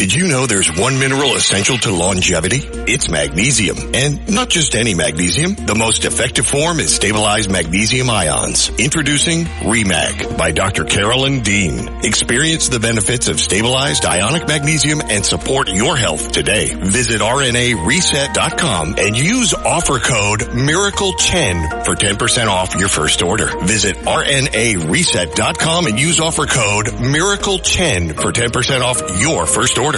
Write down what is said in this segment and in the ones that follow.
Did you know there's one mineral essential to longevity? It's magnesium. And not just any magnesium. The most effective form is stabilized magnesium ions. Introducing REMAG by Dr. Carolyn Dean. Experience the benefits of stabilized ionic magnesium and support your health today. Visit RNAreset.com and use offer code MIRACLE10 for 10% off your first order. Visit RNAreset.com and use offer code MIRACLE10 for 10% off your first order.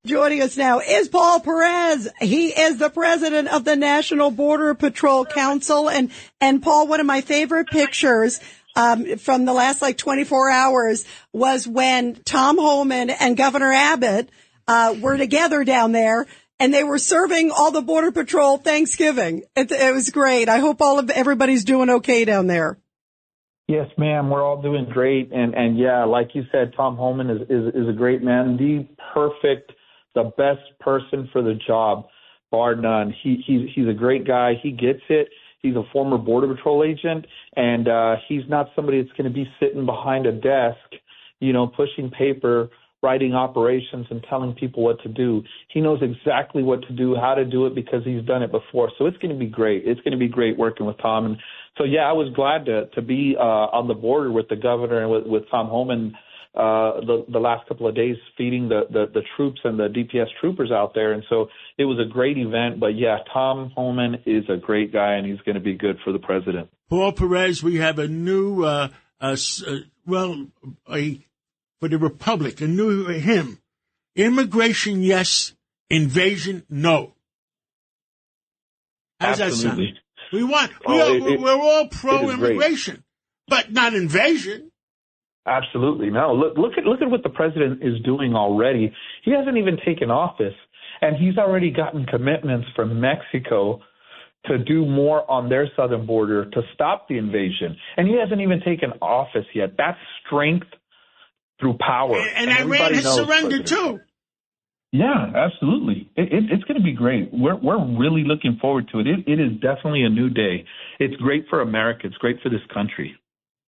Joining us now is Paul Perez. He is the president of the National Border Patrol Council. And Paul, one of my favorite pictures from the last 24 hours was when Tom Homan and Governor Abbott were together down there, and they were serving all the Border Patrol Thanksgiving. It was great. I hope everybody's doing okay down there. Yes, ma'am. We're all doing great. And yeah, like you said, Tom Homan is a great man, the best person for the job, bar none. He's a great guy. He gets it. He's a former Border Patrol agent, and he's not somebody that's going to be sitting behind a desk, pushing paper, writing operations and telling people what to do. He knows exactly what to do, how to do it, because he's done it before. So it's going to be great. It's going to be great working with Tom. And so, yeah, I was glad to be on the border with the governor and with Tom Homan the last couple of days, feeding the troops and the DPS troopers out there. And so it was a great event. But, yeah, Tom Homan is a great guy, and he's going to be good for the president. Paul Perez, we have a new, for the Republic, a new hymn. Immigration, yes. Invasion, no. How's Absolutely. that sound? We're all pro-immigration, but not invasion. Absolutely. No, look at what the president is doing already. He hasn't even taken office, and he's already gotten commitments from Mexico to do more on their southern border to stop the invasion. And he hasn't even taken office yet. That's strength through power. And Iran has surrendered too. Yeah, absolutely. It's going to be great. We're really looking forward to it. It is definitely a new day. It's great for America. It's great for this country.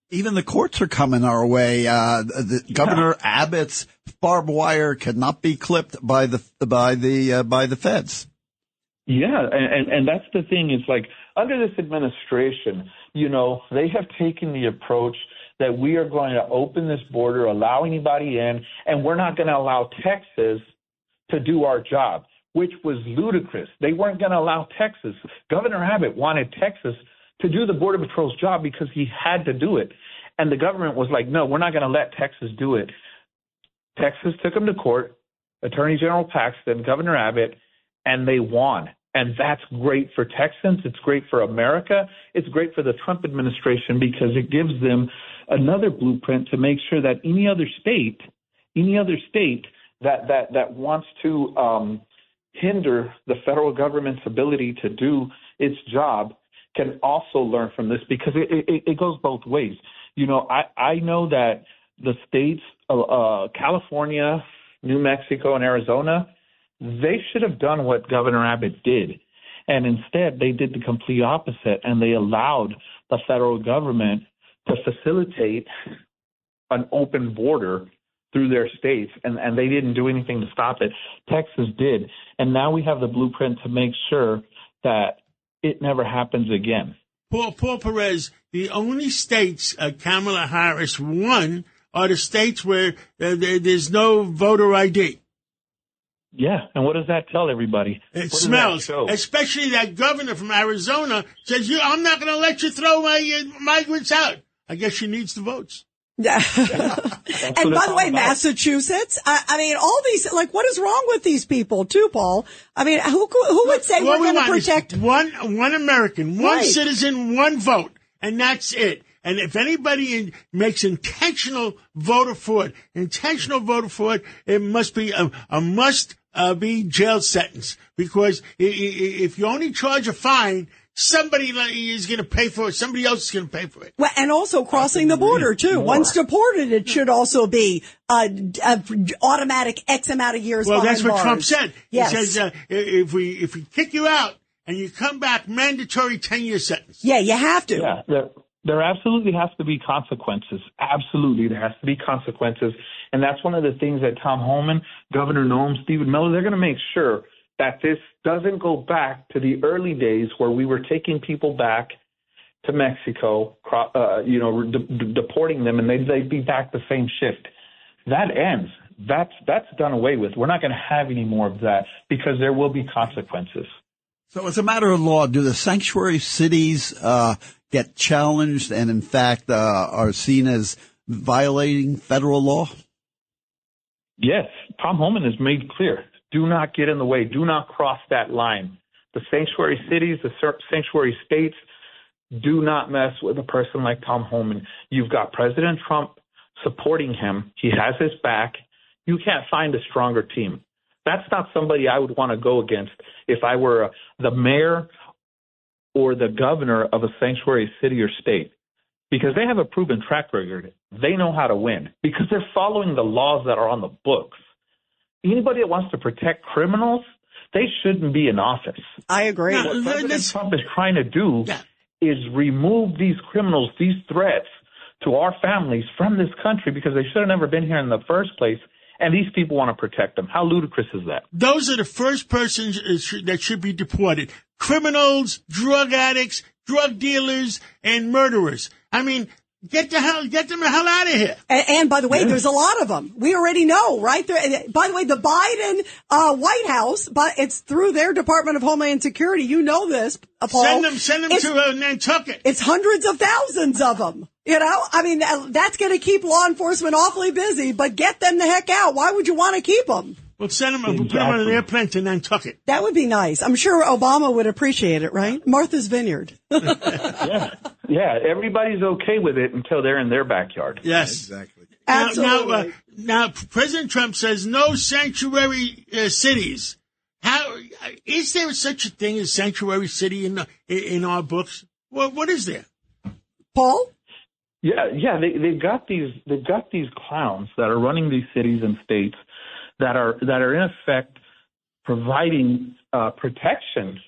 Even the courts are coming our way. Governor Abbott's barbed wire cannot be clipped by the feds. Yeah, and that's the thing. It's like under this administration, they have taken the approach that we are going to open this border, allow anybody in, and we're not going to allow Texas to do our job, which was ludicrous. They weren't going to allow Texas. Governor Abbott wanted Texas to do the Border Patrol's job because he had to do it. And the government was like, no, we're not going to let Texas do it. Texas took him to court, Attorney General Paxton, Governor Abbott, and they won. And that's great for Texans. It's great for America. It's great for the Trump administration because it gives them another blueprint to make sure that any other state that wants to hinder the federal government's ability to do its job can also learn from this, because it goes both ways. I know that the states, California, New Mexico, and Arizona, they should have done what Governor Abbott did. And instead, they did the complete opposite, and they allowed the federal government to facilitate an open border through their states, and they didn't do anything to stop it. Texas did. And now we have the blueprint to make sure that it never happens again. Paul Perez, the only states Kamala Harris won are the states where there's no voter ID. Yeah, and what does that tell everybody? It smells, especially that governor from Arizona says, I'm not going to let you throw my migrants out. I guess she needs the votes. Yeah. And by the way, Massachusetts, all these, what is wrong with these people too, Paul? Who would say we're going to protect one American, one citizen, one vote, and that's it. And if anybody makes intentional voter fraud, it must be a must-be jail sentence. Because if you only charge a fine, somebody is going to pay for it. Somebody else is going to pay for it. Well, and also crossing the border, too. Once deported, it should also be automatic X amount of years behind bars. Well, that's what Trump said. Yes. He says if we kick you out and you come back, mandatory 10-year sentence. Yeah, you have to. Yeah, There absolutely has to be consequences. Absolutely, there has to be consequences. And that's one of the things that Tom Homan, Governor Noem, Stephen Miller, they're going to make sure that this doesn't go back to the early days where we were taking people back to Mexico, deporting them, and they'd be back the same shift. That ends. That's done away with. We're not going to have any more of that because there will be consequences. So as a matter of law, do the sanctuary cities get challenged and, in fact, are seen as violating federal law? Yes. Tom Homan has made clear, do not get in the way. Do not cross that line. The sanctuary cities, the sanctuary states, do not mess with a person like Tom Homan. You've got President Trump supporting him. He has his back. You can't find a stronger team. That's not somebody I would want to go against if I were the mayor or the governor of a sanctuary city or state, because they have a proven track record. They know how to win because they're following the laws that are on the books. Anybody that wants to protect criminals, they shouldn't be in office. I agree. What President Trump is trying to do is remove these criminals, these threats to our families from this country because they should have never been here in the first place. And these people want to protect them. How ludicrous is that? Those are the first persons that should be deported. Criminals, drug addicts, drug dealers, and murderers. I mean, get them the hell out of here. And by the way, there's a lot of them. We already know, right? By the way, the Biden White House, but it's through their Department of Homeland Security. You know this, Paul. Send them to Nantucket. It's hundreds of thousands of them. You know, I mean, that's going to keep law enforcement awfully busy, but get them the heck out. Why would you want to keep them? Well, send them, put them on an airplane to Nantucket. That would be nice. I'm sure Obama would appreciate it, right? Martha's Vineyard. Yeah, everybody's okay with it until they're in their backyard. Yes. Exactly. Absolutely. Now, President Trump says no sanctuary cities. How is there such a thing as sanctuary city in our books? Well, what is there? Paul? Yeah. They've got these clowns that are running these cities and states that are in effect providing protection.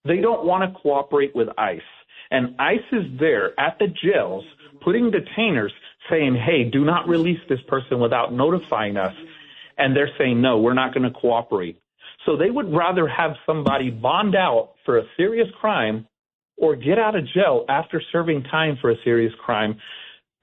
They don't want to cooperate with ICE, and ICE is there at the jails putting detainers, saying, "Hey, do not release this person without notifying us," and they're saying, "No, we're not going to cooperate." So they would rather have somebody bond out for a serious crime or get out of jail after serving time for a serious crime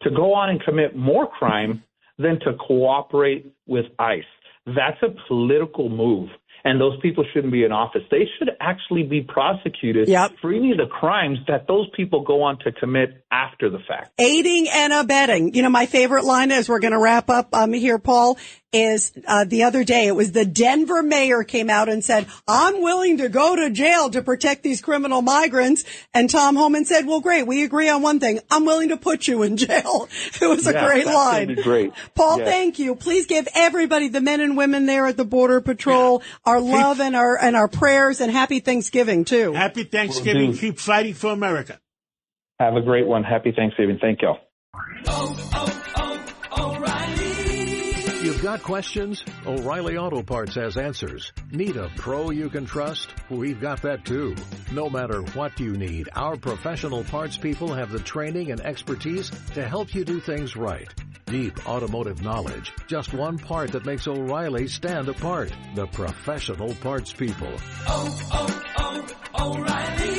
to go on and commit more crime than to cooperate with ICE. That's a political move, and those people shouldn't be in office. They should actually be prosecuted for any of the crimes that those people go on to commit after the fact. Aiding and abetting. You know, my favorite line as we're going to wrap up here, Paul, is the other day, it was the Denver mayor came out and said, "I'm willing to go to jail to protect these criminal migrants." And Tom Homan said, "Well, great. We agree on one thing. I'm willing to put you in jail." It was a great line. Great. Paul, thank you. Please give everybody, the men and women there at the Border Patrol, our love and our prayers, and happy Thanksgiving too. Happy Thanksgiving. Keep fighting for America. Have a great one. Happy Thanksgiving. Thank y'all. You've got questions? O'Reilly Auto Parts has answers. Need a pro you can trust? We've got that too. No matter what you need, our professional parts people have the training and expertise to help you do things right. Deep automotive knowledge. Just one part that makes O'Reilly stand apart. The professional parts people. O'Reilly.